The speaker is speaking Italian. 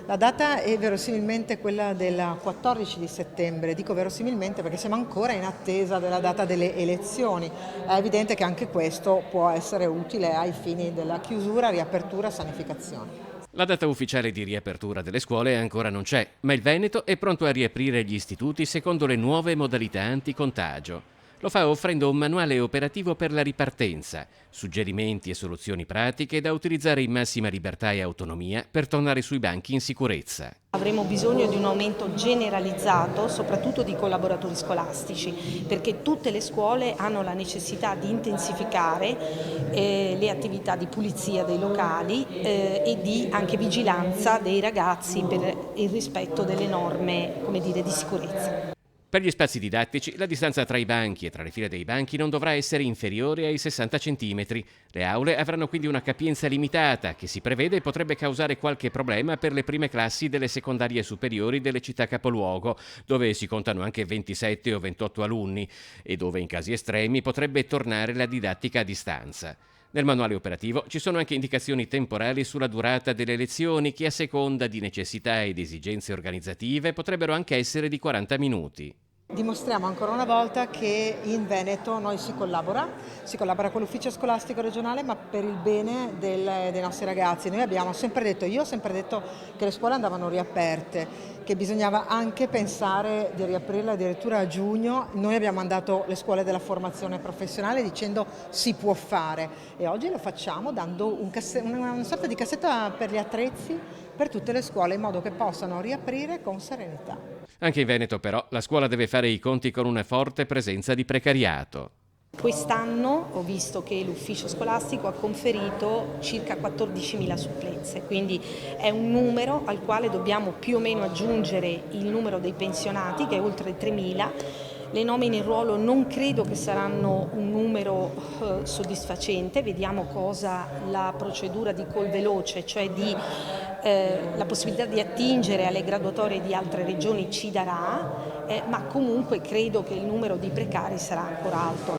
La data è verosimilmente quella del 14 di settembre, dico verosimilmente perché siamo ancora in attesa della data delle elezioni. È evidente che anche questo può essere utile ai fini della chiusura, riapertura, sanificazione. La data ufficiale di riapertura delle scuole ancora non c'è, ma il Veneto è pronto a riaprire gli istituti secondo le nuove modalità anticontagio. Lo fa offrendo un manuale operativo per la ripartenza, suggerimenti e soluzioni pratiche da utilizzare in massima libertà e autonomia per tornare sui banchi in sicurezza. Avremo bisogno di un aumento generalizzato, soprattutto di collaboratori scolastici, perché tutte le scuole hanno la necessità di intensificare le attività di pulizia dei locali e di anche vigilanza dei ragazzi per il rispetto delle norme, di sicurezza. Per gli spazi didattici, la distanza tra i banchi e tra le file dei banchi non dovrà essere inferiore ai 60 cm. Le aule avranno quindi una capienza limitata che si prevede potrebbe causare qualche problema per le prime classi delle secondarie superiori delle città capoluogo, dove si contano anche 27 o 28 alunni e dove in casi estremi potrebbe tornare la didattica a distanza. Nel manuale operativo ci sono anche indicazioni temporali sulla durata delle lezioni che a seconda di necessità ed esigenze organizzative potrebbero anche essere di 40 minuti. Dimostriamo ancora una volta che in Veneto noi si collabora con l'ufficio scolastico regionale, ma per il bene dei nostri ragazzi. Io ho sempre detto che le scuole andavano riaperte, che bisognava anche pensare di riaprirle addirittura a giugno. Noi abbiamo mandato le scuole della formazione professionale dicendo si può fare e oggi lo facciamo dando una sorta di cassetta per gli attrezzi per tutte le scuole in modo che possano riaprire con serenità. Anche in Veneto però la scuola deve fare i conti con una forte presenza di precariato. Quest'anno ho visto che l'ufficio scolastico ha conferito circa 14.000 supplenze, quindi è un numero al quale dobbiamo più o meno aggiungere il numero dei pensionati che è oltre 3.000. Le nomine in ruolo non credo che saranno un numero soddisfacente, vediamo cosa la procedura di call veloce, cioè la possibilità di attingere alle graduatorie di altre regioni ci darà, ma comunque credo che il numero di precari sarà ancora alto.